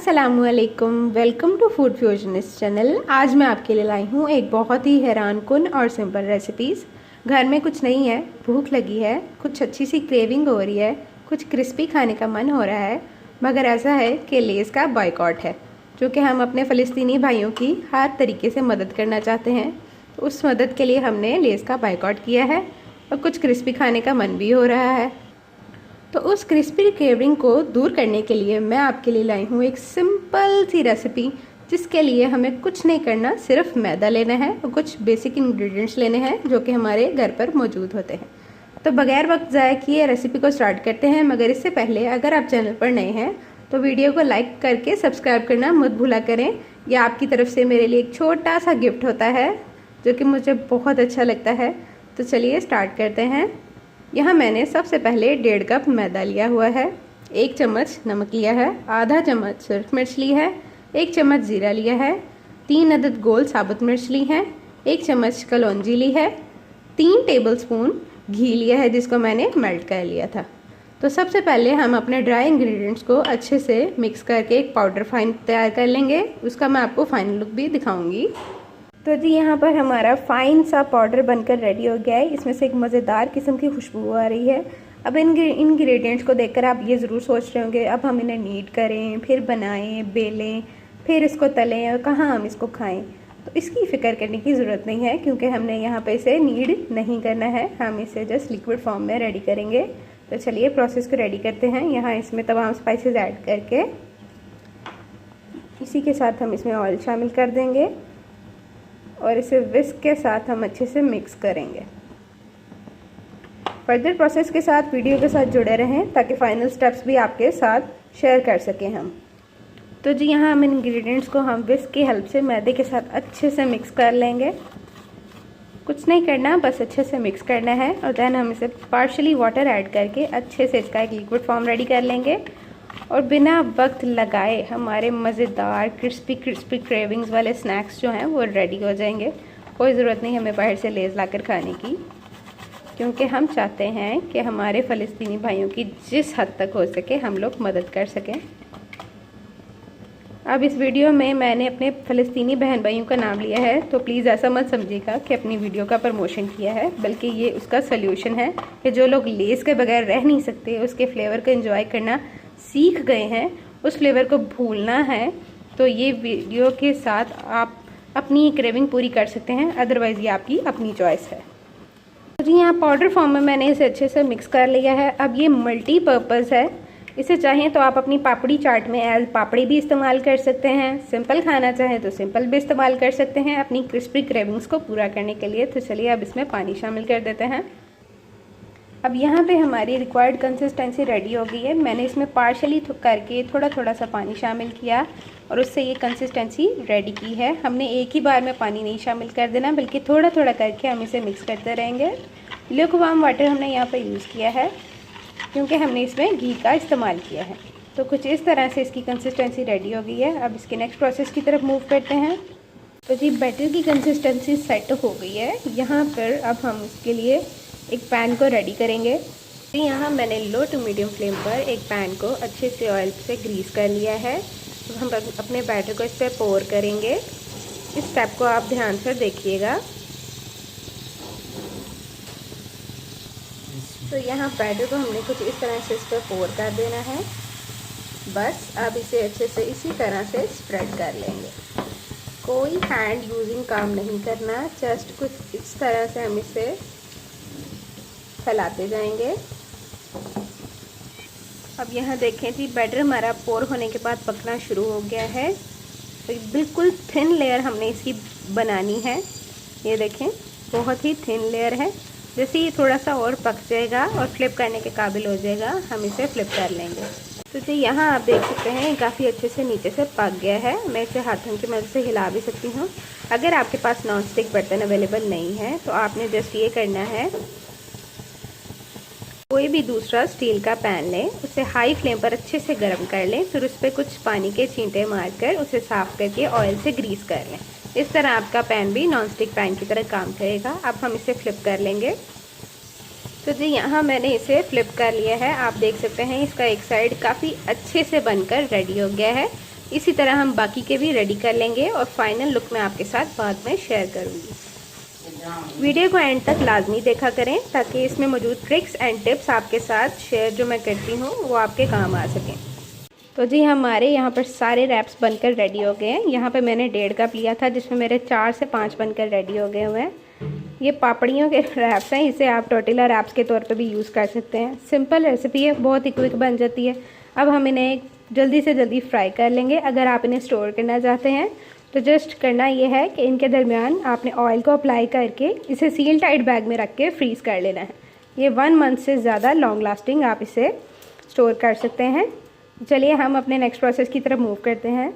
अस्सलामुअलैकुम, welcome to food फ्यूजनिस्ट channel. आज मैं आपके लिए लाई हूँ एक बहुत ही हैरान कुन और सिंपल रेसिपीज़। घर में कुछ नहीं है, भूख लगी है, कुछ अच्छी सी क्रेविंग हो रही है, कुछ क्रिस्पी खाने का मन हो रहा है, मगर ऐसा है कि लेज़ का बॉयकॉट है, जो कि हम अपने फ़लस्तीनी भाइयों की हर तरीके से मदद करना चाहते हैं। तो उस मदद के लिए हमने लेज़ का बॉयकॉट किया है और कुछ क्रिस्पी खाने का मन भी हो रहा है। तो उस क्रिस्पी क्रेविंग को दूर करने के लिए मैं आपके लिए लाई हूँ एक सिंपल सी रेसिपी, जिसके लिए हमें कुछ नहीं करना, सिर्फ मैदा लेना है और कुछ बेसिक इंग्रेडिएंट्स लेने हैं जो कि हमारे घर पर मौजूद होते हैं। तो बगैर वक्त ज़ाया किए रेसिपी को स्टार्ट करते हैं, मगर इससे पहले अगर आप चैनल पर नए हैं तो वीडियो को लाइक करके सब्सक्राइब करना मत भूला करें। यह आपकी तरफ से मेरे लिए एक छोटा सा गिफ्ट होता है जो कि मुझे बहुत अच्छा लगता है। तो चलिए स्टार्ट करते हैं। यहाँ मैंने सबसे पहले 1.5 कप मैदा लिया हुआ है, 1 चम्मच नमक लिया है, आधा चम्मच सूरख मिर्च ली है, 1 चम्मच ज़ीरा लिया है, 3 अदद गोल साबुत मिर्च ली हैं, 1 चम्मच कलौंजी ली है, 3 टेबलस्पून घी लिया है जिसको मैंने मेल्ट कर लिया था। तो सबसे पहले हम अपने ड्राई इंग्रेडिएंट्स को अच्छे से मिक्स करके एक पाउडर फाइन तैयार कर लेंगे। उसका मैं आपको फाइनल लुक भी दिखाऊंगी। तो जी यहाँ पर हमारा फ़ाइन सा पाउडर बनकर रेडी हो गया है। इसमें से एक मज़ेदार किस्म की खुशबू आ रही है। अब इन इंग्रेडिएंट्स को देखकर आप ये ज़रूर सोच रहे होंगे अब हम इन्हें नीड करें, फिर बनाएं, बेलें, फिर इसको तलें और कहाँ हम इसको खाएं। तो इसकी फ़िक्र करने की ज़रूरत नहीं है, क्योंकि हमने यहाँ पे इसे नीड नहीं करना है, हम इसे जस्ट लिक्विड फॉर्म में रेडी करेंगे। तो चलिए प्रोसेस को रेडी करते हैं। यहाँ इसमें तमाम स्पाइसेस ऐड करके इसी के साथ हम इसमें ऑयल शामिल कर देंगे और इसे विस्क के साथ हम अच्छे से मिक्स करेंगे। फर्दर प्रोसेस के साथ वीडियो के साथ जुड़े रहें ताकि फाइनल स्टेप्स भी आपके साथ शेयर कर सकें हम। तो जी यहाँ हम इंग्रेडिएंट्स को हम विस्क की हेल्प से मैदे के साथ अच्छे से मिक्स कर लेंगे। कुछ नहीं करना, बस अच्छे से मिक्स करना है और देन हम इसे पार्शली वाटर ऐड करके अच्छे से इसका एक लिक्विड फॉर्म रेडी कर लेंगे। और बिना वक्त लगाए हमारे मज़ेदार क्रिस्पी क्रेविंग्स वाले स्नैक्स जो हैं वो रेडी हो जाएंगे। कोई ज़रूरत नहीं हमें बाहर से लेज़ लाकर खाने की, क्योंकि हम चाहते हैं कि हमारे फ़लस्तीनी भाइयों की जिस हद तक हो सके हम लोग मदद कर सकें। अब इस वीडियो में मैंने अपने फ़लस्तीनी बहन भाइयों का नाम लिया है, तो प्लीज़ ऐसा मत समझिएगा कि अपनी वीडियो का प्रमोशन किया है, बल्कि ये उसका सल्यूशन है कि जो लोग लेज़ के बगैर रह नहीं सकते, उसके फ्लेवर को एंजॉय करना सीख गए हैं, उस फ्लेवर को भूलना है, तो ये वीडियो के साथ आप अपनी क्रेविंग पूरी कर सकते हैं। अदरवाइज़ ये आपकी अपनी चॉइस है। तो जी यहाँ पाउडर फॉर्म में मैंने इसे अच्छे से मिक्स कर लिया है। अब ये मल्टीपर्पज़ है, इसे चाहें तो आप अपनी पापड़ी चाट में एज पापड़ी भी इस्तेमाल कर सकते हैं, सिंपल खाना चाहें तो सिंपल भी इस्तेमाल कर सकते हैं अपनी क्रिस्पी क्रेविंग्स को पूरा करने के लिए। तो चलिए अब इसमें पानी शामिल कर देते हैं। अब यहाँ पे हमारी रिक्वायर्ड कंसिस्टेंसी रेडी हो गई है। मैंने इसमें पार्शली करके थोड़ा थोड़ा सा पानी शामिल किया और उससे ये कंसिस्टेंसी रेडी की है। हमने एक ही बार में पानी नहीं शामिल कर देना, बल्कि थोड़ा थोड़ा करके हम इसे मिक्स करते रहेंगे। ल्यूकवार्म वाटर हमने यहाँ पर यूज़ किया है क्योंकि हमने इसमें घी का इस्तेमाल किया है। तो कुछ इस तरह से इसकी कंसिस्टेंसी रेडी हो गई है। अब इसके नेक्स्ट प्रोसेस की तरफ मूव करते हैं। तो जी बैटर की कंसिस्टेंसी सेट हो गई है। यहाँ पर अब हम इसके लिए एक पैन को रेडी करेंगे। तो यहाँ मैंने लो टू मीडियम फ्लेम पर एक पैन को अच्छे से ऑयल से ग्रीस कर लिया है। तो हम अपने बैटर को इस पर पोर करेंगे। इस स्टेप को आप ध्यान से देखिएगा। तो यहाँ बैटर को हमने कुछ इस तरह से इस पर पोर कर देना है। बस अब इसे अच्छे से इसी तरह से स्प्रेड कर लेंगे। कोई हैंड यूजिंग काम नहीं करना, जस्ट कुछ इस तरह से हम इसे फैलाते जाएंगे। अब यहाँ देखें जी बैटर हमारा पोर होने के बाद पकना शुरू हो गया है। तो बिल्कुल थिन लेयर हमने इसकी बनानी है। ये देखें बहुत ही थिन लेयर है। जैसे ये थोड़ा सा और पक जाएगा और फ्लिप करने के काबिल हो जाएगा, हम इसे फ्लिप कर लेंगे। तो जी यहाँ आप देख सकते हैं काफ़ी अच्छे से नीचे से पक गया है। मैं इसे हाथों की मदद से हिला भी सकती हूँ। अगर आपके पास नॉन स्टिक बर्तन अवेलेबल नहीं है तो आपने जस्ट ये करना है, कोई भी दूसरा स्टील का पैन लें, उसे हाई फ्लेम पर अच्छे से गर्म कर लें, फिर उस पर कुछ पानी के छींटे मारकर उसे साफ़ करके ऑयल से ग्रीस कर लें। इस तरह आपका पैन भी नॉन स्टिक पैन की तरह काम करेगा। अब हम इसे फ्लिप कर लेंगे। तो जी यहाँ मैंने इसे फ्लिप कर लिया है। आप देख सकते हैं इसका एक साइड काफ़ी अच्छे से बनकर रेडी हो गया है। इसी तरह हम बाकी के भी रेडी कर लेंगे और फाइनल लुक मैं आपके साथ बाद में शेयर करूँगी। वीडियो को एंड तक लाजमी देखा करें ताकि इसमें मौजूद ट्रिक्स एंड टिप्स आपके साथ शेयर जो मैं करती हूँ वो आपके काम आ सकें। तो जी हमारे यहाँ पर सारे रैप्स बनकर रेडी हो गए हैं। यहाँ पे मैंने 1.5 कप लिया था जिसमें मेरे 4 से 5 बनकर रेडी हो गए हुए हैं। ये पापड़ियों के रैप्स हैं, इसे आप टोर्टिला रैप्स के तौर पे भी यूज़ कर सकते हैं। सिंपल रेसिपी है, बहुत ही क्विक बन जाती है। अब हम इन्हें जल्दी से जल्दी फ्राई कर लेंगे। अगर आप इन्हें स्टोर करना चाहते हैं तो जस्ट करना ये है कि इनके दरमियान आपने ऑयल को अप्लाई करके इसे सील टाइट बैग में रख के फ्रीज़ कर लेना है। ये 1 मंथ से ज़्यादा लॉन्ग लास्टिंग आप इसे स्टोर कर सकते हैं। चलिए हम अपने नेक्स्ट प्रोसेस की तरफ मूव करते हैं।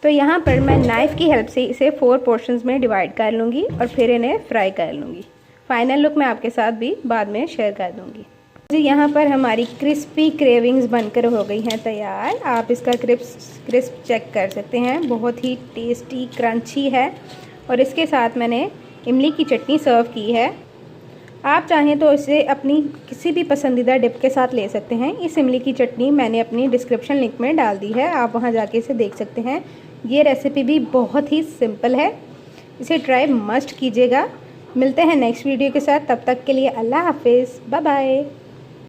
तो यहाँ पर मैं नाइफ़ की हेल्प से इसे 4 पोर्शंस में डिवाइड कर लूँगी और फिर इन्हें फ्राई कर लूँगी। फाइनल लुक मैं आपके साथ भी बाद में शेयर कर दूँगी। जी यहाँ पर हमारी क्रिस्पी क्रेविंग्स बनकर हो गई हैं तैयार। आप इसका क्रिस्प चेक कर सकते हैं, बहुत ही टेस्टी क्रंची है। और इसके साथ मैंने इमली की चटनी सर्व की है। आप चाहें तो इसे अपनी किसी भी पसंदीदा डिप के साथ ले सकते हैं। इस इमली की चटनी मैंने अपनी डिस्क्रिप्शन लिंक में डाल दी है, आप वहां जाके इसे देख सकते हैं। ये रेसिपी भी बहुत ही सिंपल है, इसे ट्राई मस्ट कीजिएगा। मिलते हैं नेक्स्ट वीडियो के साथ, तब तक के लिए अल्लाह हाफिज़, बाय बाय।